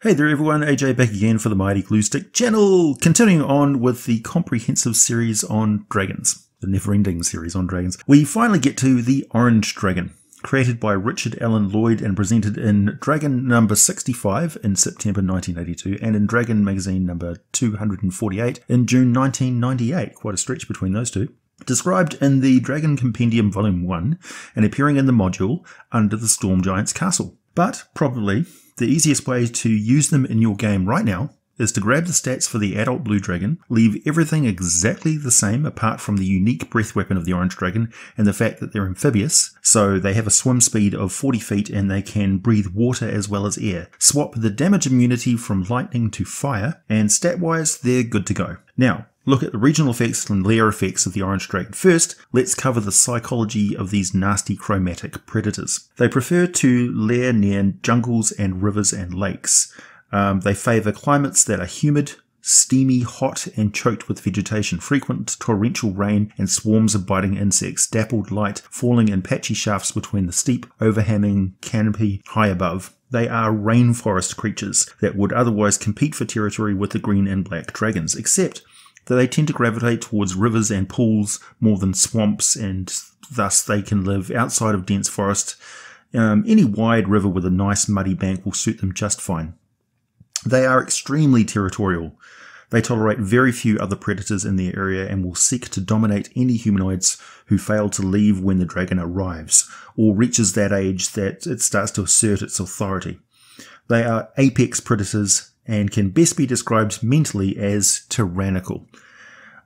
Hey there everyone, AJ back again for the Mighty Glue Stick channel, continuing on with the comprehensive series on dragons, the never-ending series on dragons. We finally get to the Orange Dragon, created by Richard Allen Lloyd and presented in Dragon number 65 in September 1982 and in Dragon magazine number 248 in June 1998, quite a stretch between those two. Described in the Dragon Compendium Volume 1 and appearing in the module Under the Storm Giant's Castle. But probably the easiest way to use them in your game right now is to grab the stats for the adult blue dragon, leave everything exactly the same apart from the unique breath weapon of the orange dragon and the fact that they're amphibious, so they have a swim speed of 40 feet and they can breathe water as well as air. Swap the damage immunity from lightning to fire, and stat-wise they're good to go. Now, look at the regional effects and lair effects of the orange dragon. First, let's cover the psychology of these nasty chromatic predators. They prefer to lair near jungles and rivers and lakes. They favour climates that are humid, steamy, hot and choked with vegetation, frequent torrential rain and swarms of biting insects, dappled light falling in patchy shafts between the steep, overhanging canopy high above. They are rainforest creatures that would otherwise compete for territory with the green and black dragons, except that they tend to gravitate towards rivers and pools more than swamps, and thus they can live outside of dense forest. Any wide river with a nice muddy bank will suit them just fine. They are extremely territorial. They tolerate very few other predators in their area and will seek to dominate any humanoids who fail to leave when the dragon arrives, or reaches that age that it starts to assert its authority. They are apex predators and can best be described mentally as tyrannical.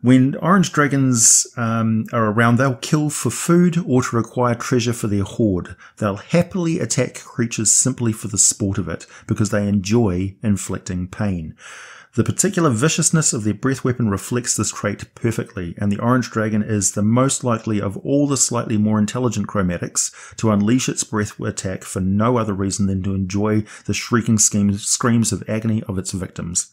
When orange dragons are around, they'll kill for food or to acquire treasure for their hoard. They'll happily attack creatures simply for the sport of it, because they enjoy inflicting pain. The particular viciousness of their breath weapon reflects this trait perfectly, and the orange dragon is the most likely of all the slightly more intelligent chromatics to unleash its breath attack for no other reason than to enjoy the shrieking screams of agony of its victims.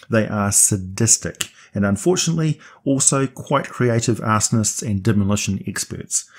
They are sadistic, and unfortunately also quite creative arsonists and demolition experts.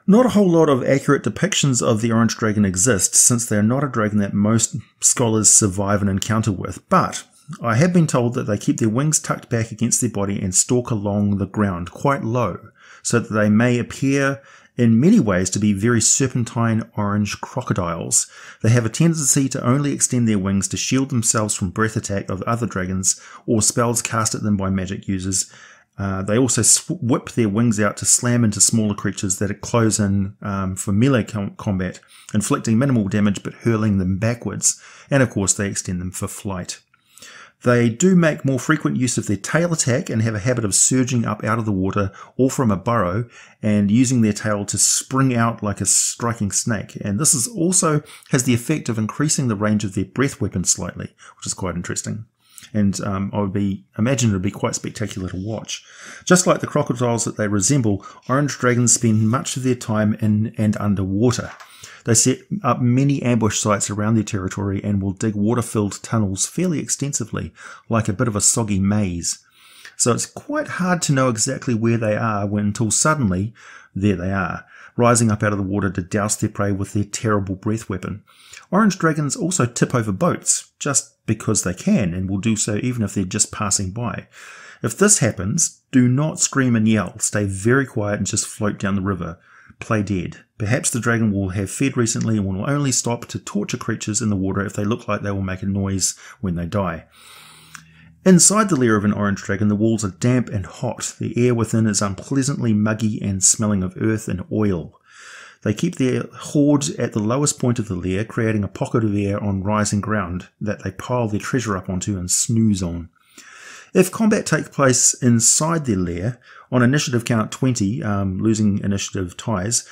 Not a whole lot of accurate depictions of the orange dragon exist, since they are not a dragon that most scholars survive an encounter with, but I have been told that they keep their wings tucked back against their body and stalk along the ground quite low, so that they may appear in many ways to be very serpentine orange crocodiles. They have a tendency to only extend their wings to shield themselves from breath attack of other dragons or spells cast at them by magic users. They also whip their wings out to slam into smaller creatures that close in for melee combat, inflicting minimal damage but hurling them backwards, and of course they extend them for flight. They do make more frequent use of their tail attack and have a habit of surging up out of the water or from a burrow and using their tail to spring out like a striking snake. And this also has the effect of increasing the range of their breath weapon slightly, which is quite interesting. And I would imagine it would be quite spectacular to watch. Just like the crocodiles that they resemble, orange dragons spend much of their time in and underwater. They set up many ambush sites around their territory and will dig water-filled tunnels fairly extensively, like a bit of a soggy maze. So it's quite hard to know exactly where they are until suddenly, there they are, rising up out of the water to douse their prey with their terrible breath weapon. Orange dragons also tip over boats, just because they can, and will do so even if they're just passing by. If this happens, do not scream and yell, stay very quiet and just float down the river. Play dead. Perhaps the dragon will have fed recently and will only stop to torture creatures in the water if they look like they will make a noise when they die. Inside the lair of an orange dragon, the walls are damp and hot. The air within is unpleasantly muggy and smelling of earth and oil. They keep their hoard at the lowest point of the lair, creating a pocket of air on rising ground that they pile their treasure up onto and snooze on. If combat takes place inside their lair, on initiative count 20, losing initiative ties,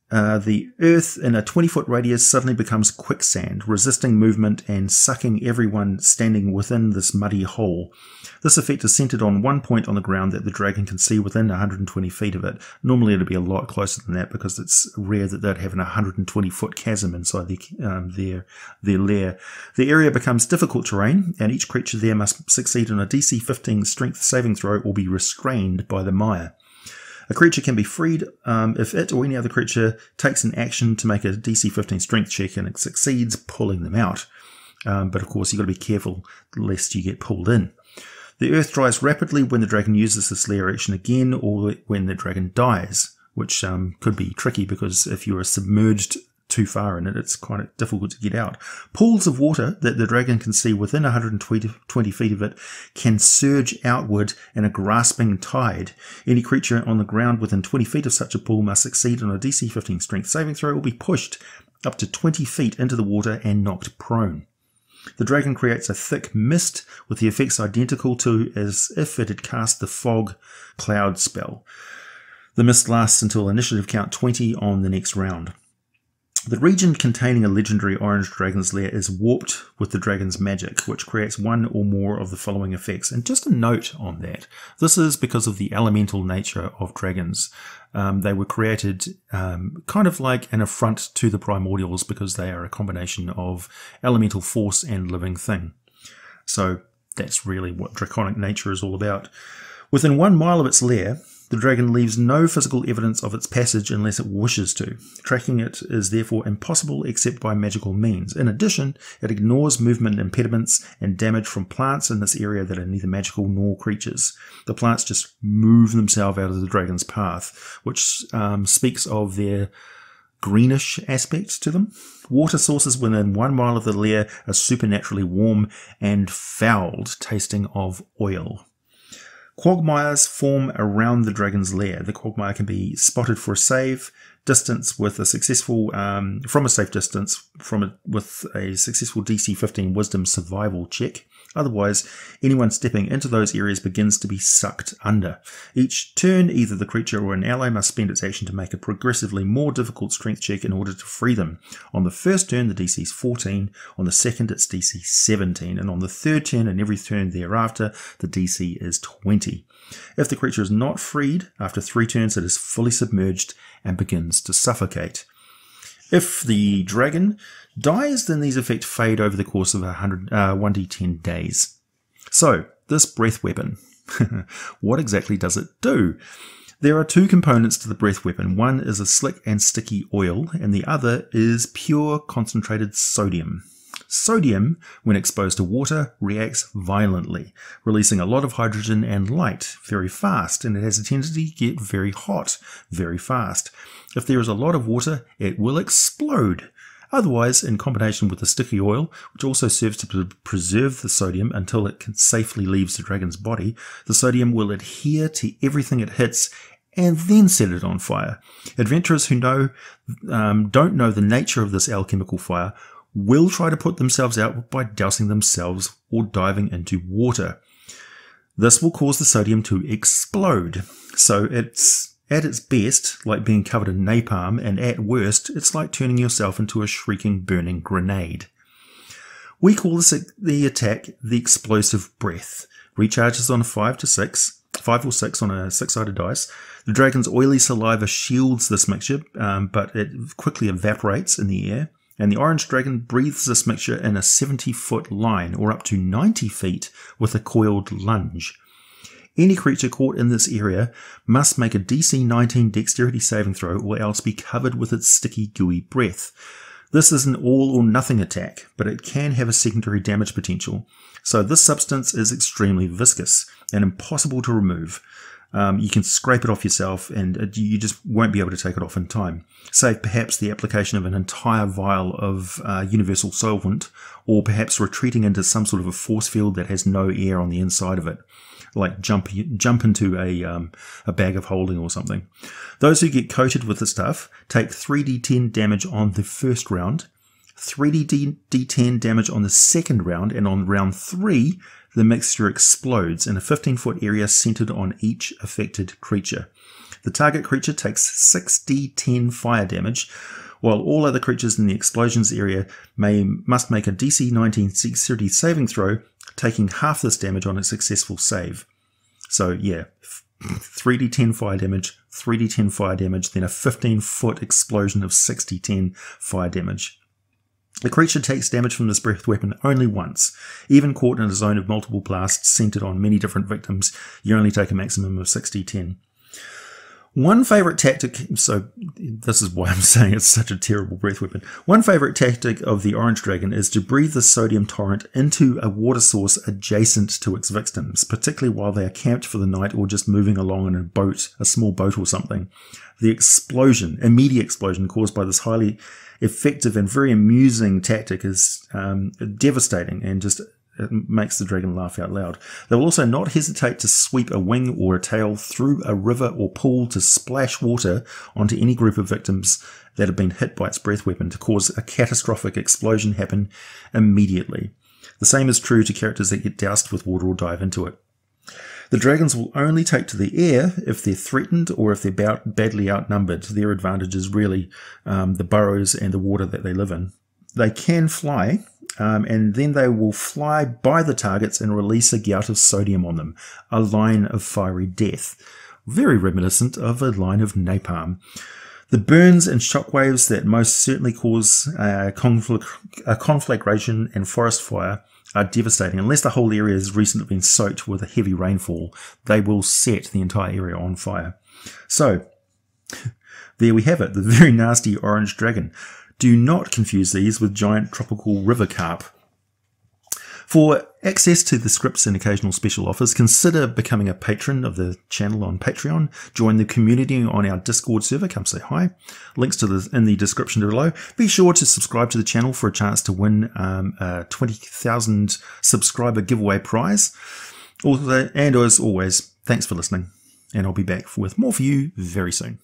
the earth in a 20-foot radius suddenly becomes quicksand, resisting movement and sucking everyone standing within this muddy hole. This effect is centered on one point on the ground that the dragon can see within 120 feet of it. Normally it'd be a lot closer than that because it's rare that they'd have an 120-foot chasm inside their lair. The area becomes difficult terrain, and each creature there must succeed on a DC 15 strength saving throw or be restrained by the mire. A creature can be freed if it or any other creature takes an action to make a DC 15 strength check and it succeeds, pulling them out. But of course, you've got to be careful lest you get pulled in. The earth dries rapidly when the dragon uses this lair action again, or when the dragon dies, which could be tricky because if you are submerged too far in it, it's quite difficult to get out. Pools of water that the dragon can see within 120 feet of it can surge outward in a grasping tide. Any creature on the ground within 20 feet of such a pool must succeed on a DC 15 strength saving throw or be pushed up to 20 feet into the water and knocked prone. The dragon creates a thick mist with the effects identical to as if it had cast the fog cloud spell. The mist lasts until initiative count 20 on the next round. The region containing a legendary orange dragon's lair is warped with the dragon's magic, which creates one or more of the following effects. And just a note on that, this is because of the elemental nature of dragons. They were created kind of like an affront to the primordials because they are a combination of elemental force and living thing. So that's really what draconic nature is all about. Within 1 mile of its lair, the dragon leaves no physical evidence of its passage unless it wishes to. Tracking it is therefore impossible except by magical means. In addition, it ignores movement impediments and damage from plants in this area that are neither magical nor creatures. The plants just move themselves out of the dragon's path, which speaks of their greenish aspect to them. Water sources within 1 mile of the lair are supernaturally warm and fouled, tasting of oil. Quagmires form around the dragon's lair. The quagmire can be spotted for a safe distance with a successful from a safe distance with a successful DC 15 Wisdom survival check. Otherwise, anyone stepping into those areas begins to be sucked under. Each turn, either the creature or an ally must spend its action to make a progressively more difficult strength check in order to free them. On the first turn, the DC is 14. On the second, it's DC 17. And on the third turn and every turn thereafter, the DC is 20. If the creature is not freed, after 3 turns, it is fully submerged and begins to suffocate. If the dragon dies, then these effects fade over the course of 1d10 days. So, this breath weapon. What exactly does it do? There are 2 components to the breath weapon. One is a slick and sticky oil, and the other is pure concentrated sodium. Sodium, when exposed to water, reacts violently, releasing a lot of hydrogen and light very fast, and it has a tendency to get very hot very fast. If there is a lot of water, it will explode. Otherwise, in combination with the sticky oil, which also serves to preserve the sodium until it safely leaves the dragon's body, the sodium will adhere to everything it hits and then set it on fire. Adventurers who don't know the nature of this alchemical fire will try to put themselves out by dousing themselves or diving into water. This will cause the sodium to explode. So it's at its best like being covered in napalm, and at worst it's like turning yourself into a shrieking burning grenade. We call the attack the explosive breath. Recharges on a 5 or 6 on a 6-sided dice. The dragon's oily saliva shields this mixture, but it quickly evaporates in the air. And the orange dragon breathes this mixture in a 70-foot line, or up to 90 feet, with a coiled lunge. Any creature caught in this area must make a DC 19 dexterity saving throw, or else be covered with its sticky, gooey breath. This is an all-or-nothing attack, but it can have a secondary damage potential. So this substance is extremely viscous and impossible to remove. You can scrape it off yourself and you just won't be able to take it off in time. Save perhaps the application of an entire vial of universal solvent, or perhaps retreating into some sort of a force field that has no air on the inside of it, like jump into a bag of holding or something. Those who get coated with the stuff take 3d10 damage on the first round, 3d10 damage on the second round, and on round 3, the mixture explodes in a 15-foot area centered on each affected creature. The target creature takes 6d10 fire damage, while all other creatures in the explosions area must make a DC 19 dexterity saving throw, taking half this damage on a successful save. So yeah, 3d10 fire damage, 3d10 fire damage, then a 15-foot explosion of 6d10 fire damage. The creature takes damage from this breath weapon only once. Even caught in a zone of multiple blasts centered on many different victims, you only take a maximum of 6d10. One favourite tactic, so this is why I'm saying it's such a terrible breath weapon. One favourite tactic of the Orange Dragon is to breathe the sodium torrent into a water source adjacent to its victims, particularly while they are camped for the night or just moving along in a boat, a small boat or something. The explosion, immediate explosion caused by this highly effective and very amusing tactic is devastating and just it makes the dragon laugh out loud. They will also not hesitate to sweep a wing or a tail through a river or pool to splash water onto any group of victims that have been hit by its breath weapon to cause a catastrophic explosion happen immediately. The same is true to characters that get doused with water or dive into it. The dragons will only take to the air if they're threatened or if they're badly outnumbered. Their advantage is really the burrows and the water that they live in. They can fly, and then they will fly by the targets and release a gout of sodium on them, a line of fiery death, very reminiscent of a line of napalm. The burns and shockwaves that most certainly cause a conflagration and forest fire are devastating. Unless the whole area has recently been soaked with a heavy rainfall, they will set the entire area on fire. So, there we have it, the very nasty orange dragon. Do not confuse these with giant tropical river carp. For access to the scripts and occasional special offers, consider becoming a patron of the channel on Patreon. Join the community on our Discord server. Come say hi. Links to in the description below. Be sure to subscribe to the channel for a chance to win a 20,000 subscriber giveaway prize. Also, and as always, thanks for listening. And I'll be back with more for you very soon.